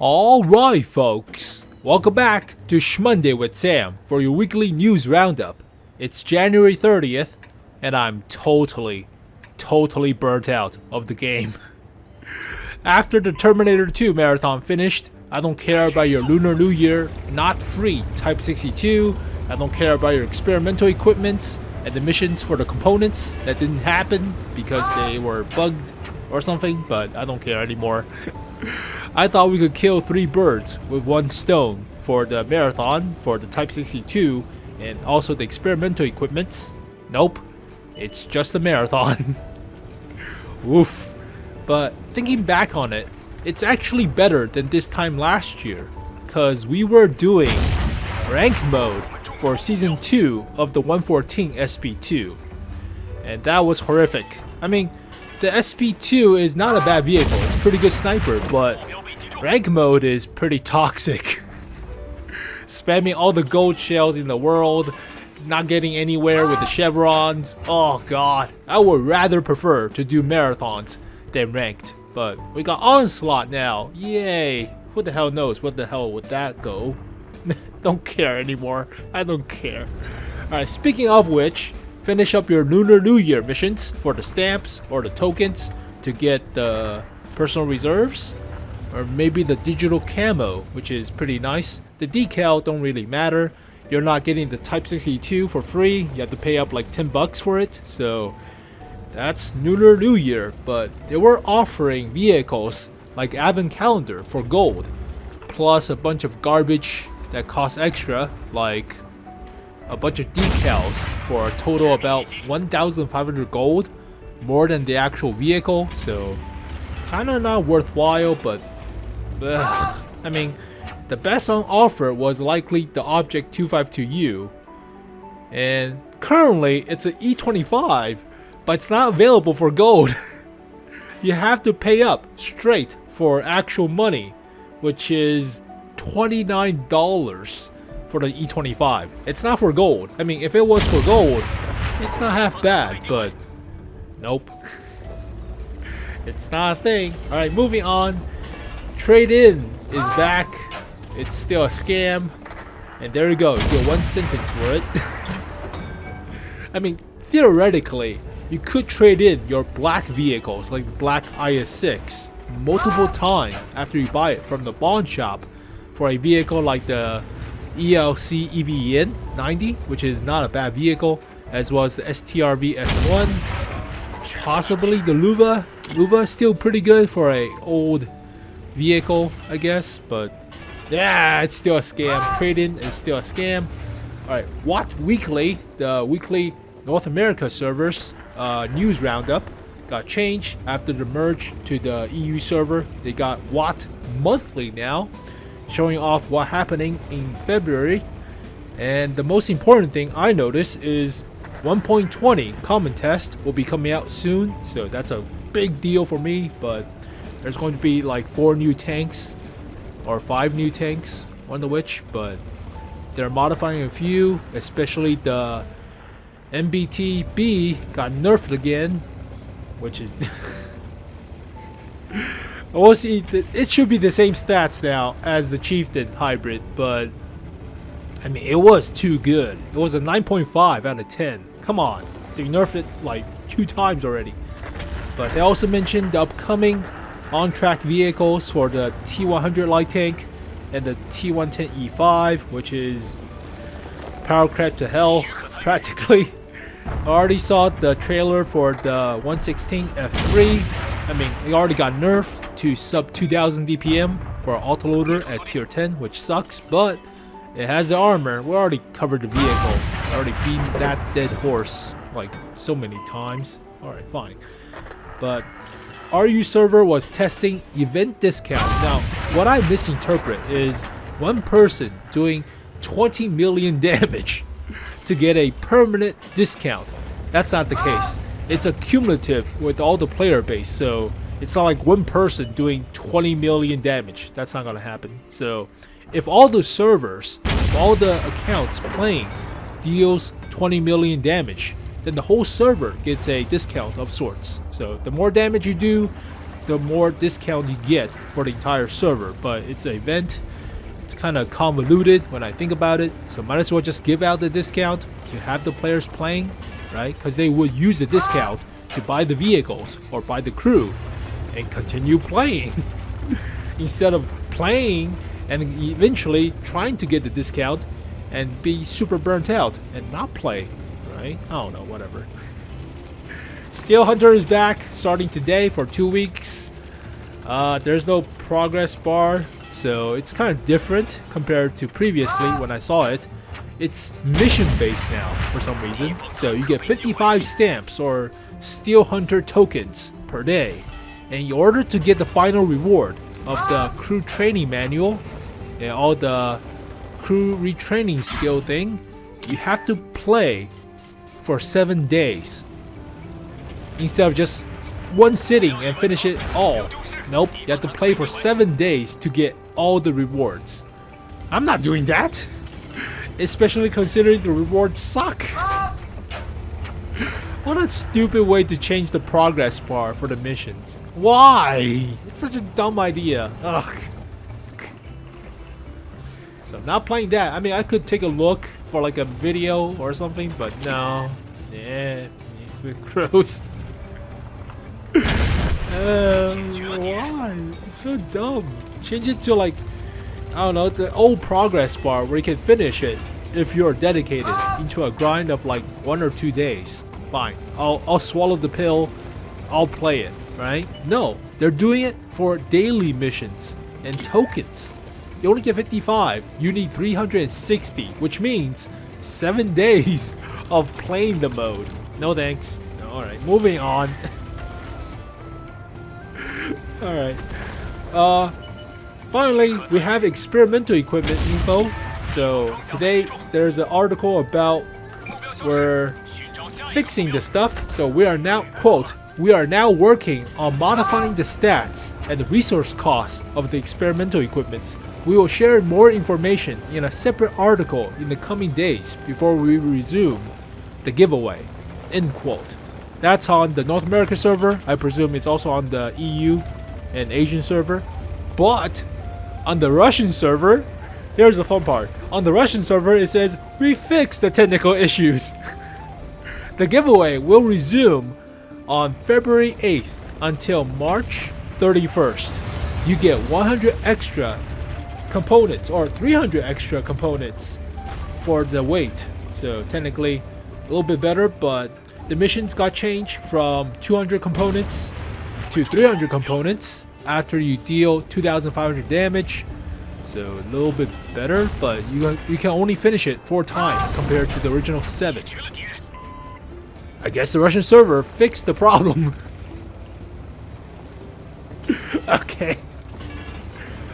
Alright folks, welcome back to 𝙎𝙈𝙤𝙙 with Sam for your weekly news roundup. It's January 30th and I'm totally burnt out of the game. After the Terminator 2 marathon finished, I don't care about your Lunar New Year, not free Type 62, I don't care about your experimental equipments and the missions for the components that didn't happen because they were bugged or something, but I don't care anymore. I thought we could kill 3 birds with 1 stone for the marathon, for the Type 62, and also the experimental equipments. Nope, it's just a marathon. Oof. But thinking back on it, it's actually better than this time last year, cause we were doing rank mode for season 2 of the 114 SP2, and that was horrific. I mean, the SP2 is not a bad vehicle, it's a pretty good sniper, but rank mode is pretty toxic. Spamming all the gold shells in the world, not getting anywhere with the chevrons. Oh god, I would rather prefer to do marathons than ranked. But we got onslaught now, yay. Who the hell knows what the hell would that go? Don't care anymore, I don't care. Alright, speaking of which, finish up your Lunar New Year missions for the stamps or the tokens to get the personal reserves. Or maybe the digital camo, which is pretty nice. The decal don't really matter. You're not getting the Type 62 for free. You have to pay up like 10 bucks for it. So that's Lunar New Year. But they were offering vehicles like Advent Calendar for gold. Plus a bunch of garbage that costs extra, like a bunch of decals for a total about 1,500 gold. More than the actual vehicle. So kinda not worthwhile, but I mean, the best on offer was likely the Object 252U, and currently it's an E25, but it's not available for gold. You have to pay up straight for actual money, which is $29 for the E25. It's not for gold. I mean, if it was for gold, it's not half bad, but nope. It's not a thing. Alright, moving on. Trade-in is back. It's still a scam. And there you go. You get 1 sentence for it. I mean, theoretically, you could trade in your black vehicles, like the black IS-6, multiple times after you buy it from the pawn shop for a vehicle like the ELC EVN 90, which is not a bad vehicle, as well as the STRV S1. Possibly the Luva. Luva is still pretty good for a old vehicle, I guess, but yeah, it's still a scam. Trade-in is still a scam. Alright, Watt Weekly, the weekly North America servers news roundup, got changed after the merge to the EU server. They got Watt Monthly now, showing off what happening in February. And the most important thing I noticed is 1.20 common test will be coming out soon, so that's a big deal for me. But there's going to be like 4 new tanks or 5 new tanks, one of which, but they're modifying a few, especially the MBT-B got nerfed again, which is we'll see. It should be the same stats now as the Chieftain hybrid, but I mean, it was too good. It was a 9.5 out of 10. Come on, they nerfed it like 2 times already. But they also mentioned the upcoming on-track vehicles for the T100 light tank and the T110 E5, which is power crap to hell, practically. I already saw the trailer for the 116 F3. I mean, it already got nerfed to sub 2000 DPM for autoloader at tier 10, which sucks, but it has the armor. We already covered the vehicle. I already beaten that dead horse like so many times. Alright, fine. But RU server was testing event discount. Now, what I misinterpret is one person doing 20 million damage to get a permanent discount. That's not the case. It's a cumulative with all the player base, so it's not like one person doing 20 million damage. That's not gonna happen. So if all the servers, if all the accounts playing deals 20 million damage, then the whole server gets a discount of sorts. So the more damage you do, the more discount you get for the entire server. But it's an event. It's kind of convoluted when I think about it. So might as well just give out the discount to have the players playing, right? Because they would use the discount to buy the vehicles or buy the crew and continue playing instead of playing and eventually trying to get the discount and be super burnt out and not play, right? I don't know, whatever. Steel Hunter is back starting today for 2 weeks. There's no progress bar, so it's kind of different compared to previously when I saw it. It's mission based now for some reason, so you get 55 stamps or Steel Hunter tokens per day, and in order to get the final reward of the crew training manual and all the crew retraining skill thing, you have to play for 7 days instead of just one sitting and finish it all. Nope, you have to play for 7 days to get all the rewards. I'm not doing that, especially considering the rewards suck. What a stupid way to change the progress bar for the missions. Why? It's such a dumb idea. Ugh. So I'm not playing that. I mean, I could take a look for like a video or something, but no. Yeah, gross. Why? It's so dumb. Change it to like, I don't know, the old progress bar where you can finish it if you're dedicated into a grind of like 1 or 2 days. Fine, I'll swallow the pill, I'll play it, right? No, they're doing it for daily missions and tokens. You only get 55, you need 360, which means 7 days of playing the mode. No thanks. Alright, moving on. Alright. Finally, we have experimental equipment info. So today there's an article about we're fixing the stuff. So we are now, quote, we are now working on modifying the stats and the resource costs of the experimental equipments. We will share more information in a separate article in the coming days before we resume the giveaway, end quote. That's on the North America server. I presume it's also on the EU and Asian server. But on the Russian server, here's the fun part. On the Russian server, it says, we fixed the technical issues. The giveaway will resume on February 8th until March 31st. You get 100 extra components or 300 extra components for the weight. So technically a little bit better, but the missions got changed from 200 components to 300 components after you deal 2,500 damage. So a little bit better, but you can only finish it 4 times compared to the original 7. I guess the Russian server fixed the problem. Okay.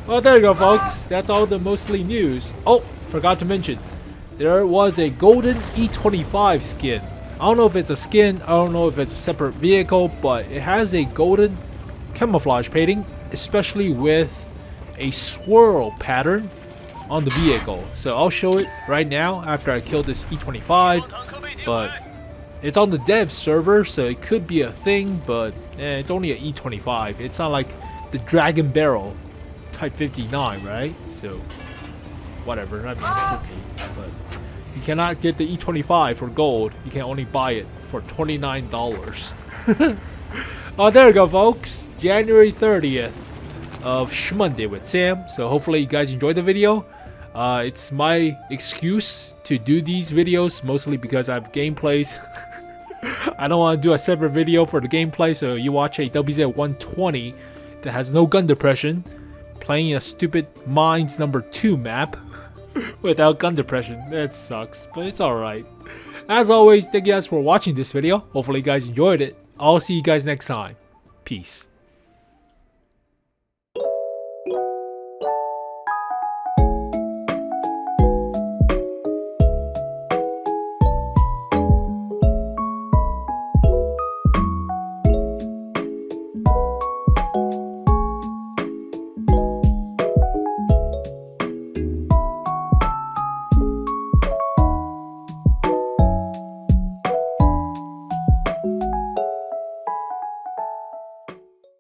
Well, there you go, folks. That's all the mostly news. Oh, forgot to mention, there was a golden E25 skin. I don't know if it's a skin, I don't know if it's a separate vehicle, but it has a golden camouflage painting, especially with a swirl pattern on the vehicle. So I'll show it right now after I kill this E25, but it's on the dev server, so it could be a thing, but it's only an E25. It's not like the Dragon Barrel Type 59, right? So whatever, I mean, it's okay, but you cannot get the E25 for gold. You can only buy it for $29. Oh, there you go, folks. January 30th of 𝙎𝙈𝙤𝙤 with Sam. So hopefully you guys enjoyed the video. It's my excuse to do these videos, mostly because I have gameplays. I don't want to do a separate video for the gameplay, so you watch a WZ-120 that has no gun depression playing a stupid Mines #2 map without gun depression. That sucks, but it's alright. As always, thank you guys for watching this video. Hopefully you guys enjoyed it. I'll see you guys next time. Peace.